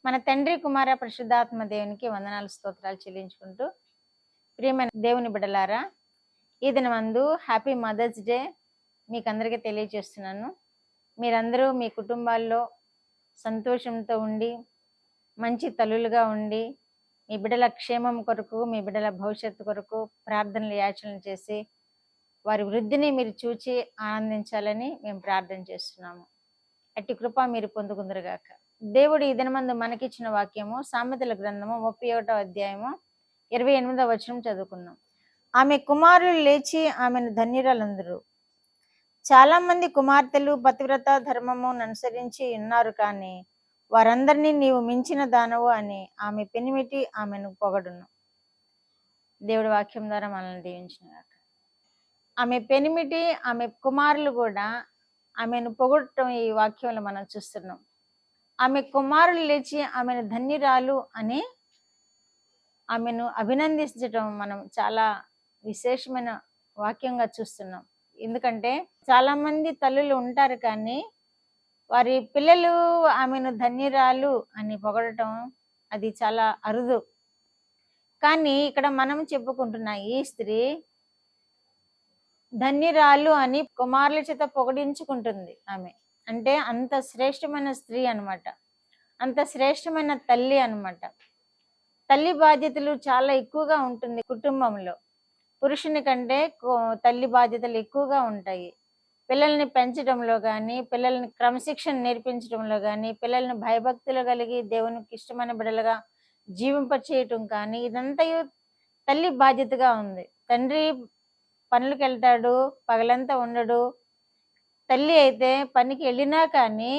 మన తండ్రి కుమార పరిశుద్ధాత్మ దేవునికి వందనాలు స్తోత్రాలు చెల్లించుకుంటూ ప్రియమైన దేవుని బిడ్డలారా, ఈ దినమందు హ్యాపీ మదర్స్ డే మీకు అందరికీ తెలియజేస్తున్నాను. మీరందరూ మీ కుటుంబాల్లో సంతోషంతో ఉండి మంచి తల్లులుగా ఉండి మీ బిడ్డల క్షేమం కొరకు, మీ బిడ్డల భవిష్యత్తు కొరకు ప్రార్థనలు యాచనలు చేసి వారి వృద్ధిని మీరు చూచి ఆనందించాలని మేము ప్రార్థన చేస్తున్నాము. అట్టి కృప మీరు పొందుకుందరుగాక. దేవుడు ఈ దినమందు మనకిచ్చిన వాక్యము సామెతల గ్రంథము 31వ అధ్యాయము 28వ వచనం చదువుకున్నాం. ఆమె కుమారులు లేచి ఆమెను ధన్యురాలందరూ. చాలా మంది కుమార్తెలు పతివ్రత ధర్మమును అనుసరించి ఉన్నారు, కానీ వారందరినీ నీవు మించిన దానవు అని ఆమె పెనిమిటి ఆమెను పొగడును. దేవుడి వాక్యం ద్వారా మనల్ని దీవించినగాక. ఆమె పెనిమిటి ఆమె కుమారులు కూడా ఆమెను పొగడటం ఈ వాక్యంలో మనం చూస్తున్నాం. ఆమె కుమారులు లేచి ఆమెను ధన్యురాలు అని ఆమెను అభినందించడం మనం చాలా విశేషమైన వాక్యంగా చూస్తున్నాం. ఎందుకంటే చాలా మంది తల్లులు ఉంటారు, కానీ వారి పిల్లలు ఆమెను ధన్యురాలు అని పొగడటం అది చాలా అరుదు. కానీ ఇక్కడ మనం చెప్పుకుంటున్న ఈ స్త్రీ ధన్యురాలు అని కుమారుల చేత పొగడించుకుంటుంది. ఆమె అంటే అంత శ్రేష్టమైన స్త్రీ అనమాట, అంత శ్రేష్టమైన తల్లి అనమాట. తల్లి బాధ్యతలు చాలా ఎక్కువగా ఉంటుంది కుటుంబంలో. పురుషుని కంటే తల్లి బాధ్యతలు ఎక్కువగా ఉంటాయి. పిల్లల్ని పెంచడంలో కానీ, పిల్లల్ని క్రమశిక్షణ నేర్పించడంలో కానీ, పిల్లల్ని భయభక్తులు కలిగి దేవునికి ఇష్టమైన బిడ్డలుగా జీవింపచేయటం కానీ, ఇదంతా తల్లి బాధ్యతగా ఉంది. తండ్రి పనులకు వెళ్తాడు, పగలంతా ఉండడు. తల్లి అయితే పనికి వెళ్ళినా కానీ,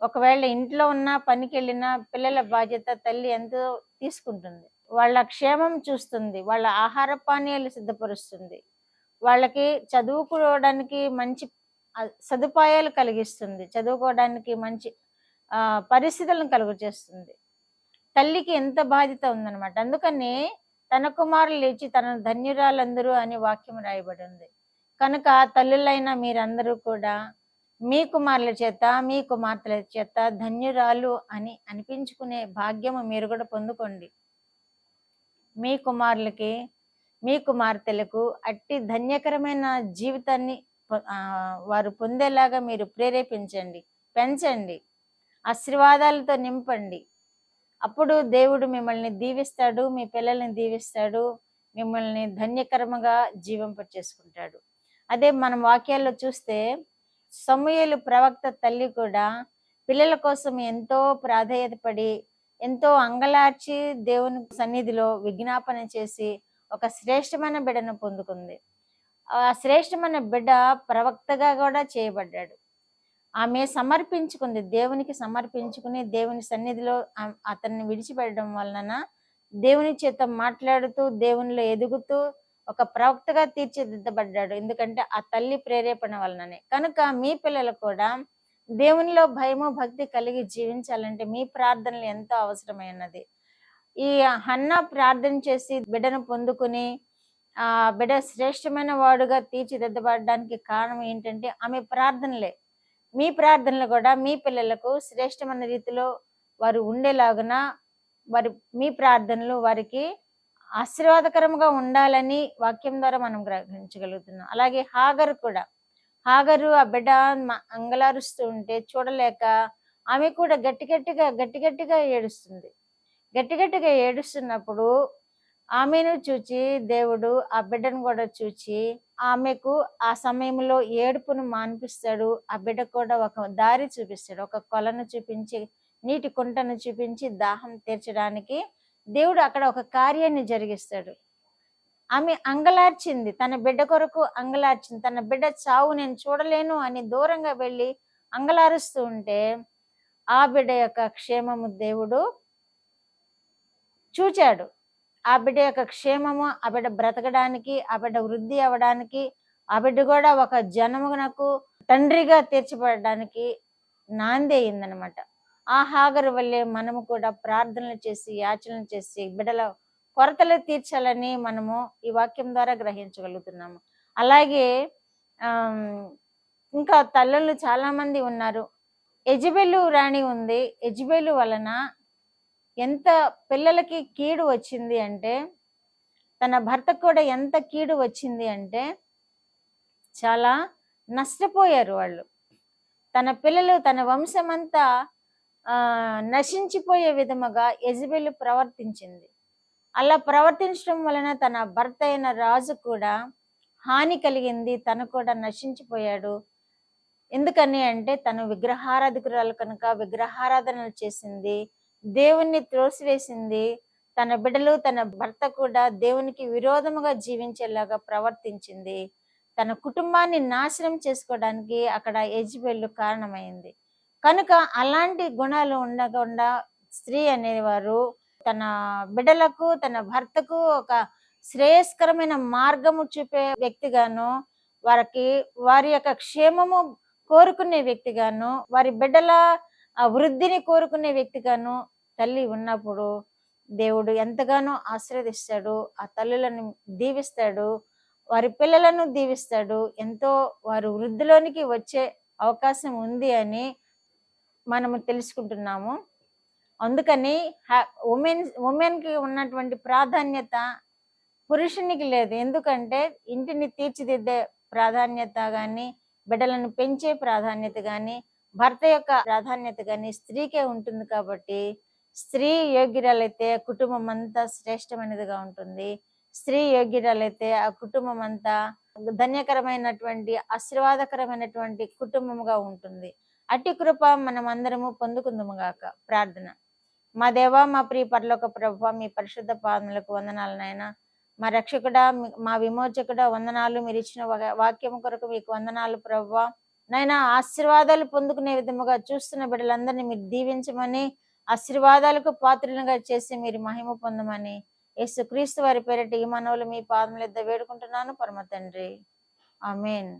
ఒకవేళ ఇంట్లో ఉన్న పనికి వెళ్ళినా పిల్లల బాధ్యత తల్లి ఎంతో తీసుకుంటుంది. వాళ్ళ క్షేమం చూస్తుంది, వాళ్ళ ఆహార పానీయాలు సిద్ధపరుస్తుంది, వాళ్ళకి చదువుకోవడానికి మంచి సదుపాయాలు కలిగిస్తుంది, చదువుకోవడానికి మంచి పరిస్థితులను కలుగు చేస్తుంది. తల్లికి ఎంత బాధ్యత ఉందన్నమాట. అందుకని తన కుమారులు లేచి తన ధన్యురాలందరూ అని వాక్యం రాయబడి ఉంది. కనుక తల్లులైన మీరందరూ కూడా మీ కుమారుల చేత, మీ కుమార్తెల చేత ధన్యురాలు అని అనిపించుకునే భాగ్యము మీరు కూడా పొందుకోండి. మీ కుమారులకి, మీ కుమార్తెలకు అట్టి ధన్యకరమైన జీవితాన్ని వారు పొందేలాగా మీరు ప్రేరేపించండి, పెంచండి, ఆశీర్వాదాలతో నింపండి. అప్పుడు దేవుడు మిమ్మల్ని దీవిస్తాడు, మీ పిల్లల్ని దీవిస్తాడు, మిమ్మల్ని ధన్యకరముగా జీవింపచేసుకుంటాడు. అదే మనం వాక్యాల్లో చూస్తే సమూయేలు ప్రవక్త తల్లి కూడా పిల్లల కోసం ఎంతో ప్రాధాన్యత పడి, ఎంతో అంగలార్చి దేవుని సన్నిధిలో విజ్ఞాపన చేసి ఒక శ్రేష్టమైన బిడ్డను పొందుకుంది. ఆ శ్రేష్టమైన బిడ్డ ప్రవక్తగా కూడా చేయబడ్డాడు. ఆమె సమర్పించుకుంది, దేవునికి సమర్పించుకుని దేవుని సన్నిధిలో అతన్ని విడిచిపెట్టడం వలన దేవుని చేత మాట్లాడుతూ దేవునిలో ఎదుగుతూ ఒక ప్రవక్తగా తీర్చిదిద్దబడ్డాడు. ఎందుకంటే ఆ తల్లి ప్రేరేపణ వలననే. కనుక మీ పిల్లలు కూడా దేవునిలో భయము భక్తి కలిగి జీవించాలంటే మీ ప్రార్థనలు ఎంతో అవసరమైనది. ఈ హన్నా ప్రార్థన చేసి బిడ్డను పొందుకుని ఆ బిడ్డ శ్రేష్టమైన వాడుగా తీర్చిదిద్దబడడానికి కారణం ఏంటంటే ఆమె ప్రార్థనలే. మీ ప్రార్థనలు కూడా మీ పిల్లలకు శ్రేష్టమైన రీతిలో వారు ఉండేలాగున మీ ప్రార్థనలు వారికి ఆశీర్వాదకరంగా ఉండాలని వాక్యం ద్వారా మనం గ్రహించగలుగుతున్నాం. అలాగే హాగరు కూడా, హాగరు ఆ బిడ్డ అంగలారుస్తూ ఉంటే చూడలేక ఆమె కూడా గట్టిగట్టిగా ఏడుస్తుంది. గట్టిగట్టిగా ఏడుస్తున్నప్పుడు ఆమెను చూచి దేవుడు ఆ బిడ్డను కూడా చూచి ఆమెకు ఆ సమయంలో ఏడుపును మాన్పిస్తాడు. ఆ బిడ్డ కూడా ఒక దారి చూపిస్తాడు, ఒక కొలను చూపించి, నీటి కుంటను చూపించి దాహం తీర్చడానికి దేవుడు అక్కడ ఒక కార్యాన్ని జరిగిస్తాడు. ఆమె అంగలార్చింది, తన బిడ్డ కొరకు అంగలార్చింది. తన బిడ్డ చావు నేను చూడలేను అని దూరంగా వెళ్ళి అంగలారుస్తూ ఉంటే ఆ బిడ్డ యొక్క క్షేమము దేవుడు చూచాడు. ఆ బిడ్డ యొక్క క్షేమము, ఆ బిడ్డ బ్రతకడానికి, ఆ బిడ్డ వృద్ధి అవ్వడానికి, ఆ బిడ్డ కూడా ఒక జనమునకు తండ్రిగా తీర్చబడడానికి నాంది అయిందనమాట. ఆ హాగరు వల్లే మనము కూడా ప్రార్థనలు చేసి యాచనలు చేసి బిడ్డల కొరతలు తీర్చాలని మనము ఈ వాక్యం ద్వారా గ్రహించగలుగుతున్నాము. అలాగే ఇంకా తల్లులు చాలా మంది ఉన్నారు. యెజబెలు రాణి ఉంది. యెజబెలు వలన ఎంత పిల్లలకి కీడు వచ్చింది అంటే, తన భర్తకు కూడా ఎంత కీడు వచ్చింది అంటే చాలా నష్టపోయారు వాళ్ళు. తన పిల్లలు, తన వంశమంతా నశించిపోయే విధముగా యెజబెలు ప్రవర్తించింది. అలా ప్రవర్తించడం వలన తన భర్త అయిన రాజు కూడా హాని కలిగింది. తను కూడా నశించిపోయాడు. ఎందుకని అంటే తను విగ్రహారాధకురాలు కనుక విగ్రహారాధనలు చేసింది, దేవుణ్ణి త్రోసివేసింది. తన బిడ్డలు, తన భర్త కూడా దేవునికి విరోధముగా జీవించేలాగా ప్రవర్తించింది. తన కుటుంబాన్ని నాశనం చేసుకోవడానికి అక్కడ యెజబెలు కారణమైంది. కనుక అలాంటి గుణాలు ఉండకుండా స్త్రీ అనేవారు తన బిడ్డలకు, తన భర్తకు ఒక శ్రేయస్కరమైన మార్గము చూపే వ్యక్తిగాను, వారి యొక్క క్షేమము కోరుకునే వ్యక్తిగాను, వారి బిడ్డల వృద్ధిని కోరుకునే వ్యక్తిగాను తల్లి ఉన్నప్పుడు దేవుడు ఎంతగానో ఆశీర్వదిస్తాడు. ఆ తల్లులను దీవిస్తాడు, వారి పిల్లలను దీవిస్తాడు. ఎంతో వారు వృద్ధిలోనికి వచ్చే అవకాశం ఉంది అని మనము తెలుసుకుంటున్నాము. అందుకని ఉమెన్కి ఉన్నటువంటి ప్రాధాన్యత పురుషునికి లేదు. ఎందుకంటే ఇంటిని తీర్చిదిద్దే ప్రాధాన్యత కానీ, బిడ్డలను పెంచే ప్రాధాన్యత కానీ, భర్త యొక్క ప్రాధాన్యత కానీ స్త్రీకే ఉంటుంది. కాబట్టి స్త్రీ యోగ్యురాలైతే కుటుంబం అంతా శ్రేష్టమైనదిగా ఉంటుంది. స్త్రీ యోగ్యురాలైతే ఆ కుటుంబం అంతా ధన్యకరమైనటువంటి, ఆశీర్వాదకరమైనటువంటి కుటుంబముగా ఉంటుంది. అట్టి కృప మనం అందరము పొందుకుందుము గాక. ప్రార్థన. మా దేవా, మా ప్రియ పరలోక ప్రభువా, మీ పరిశుద్ధ పాదములకు వందనాలు నాయనా. మా రక్షకుడా, మా విమోచకుడా వందనాలు. మీరు ఇచ్చిన వాక్యం కొరకు మీకు వందనాలు ప్రభువా. నాయనా, ఆశీర్వాదాలు పొందుకునే విధముగా చూస్తున్న బిడ్డలందరినీ మీరు దీవించమని, ఆశీర్వాదాలకు పాత్రలుగా చేసి మీరు మహిమ పొందమని యేసుక్రీస్తు వారి పేరిట ఈ మనవులు మీ పాదముల యొద్ద వేడుకుంటున్నాను పరమ తండ్రి. ఆమేన్.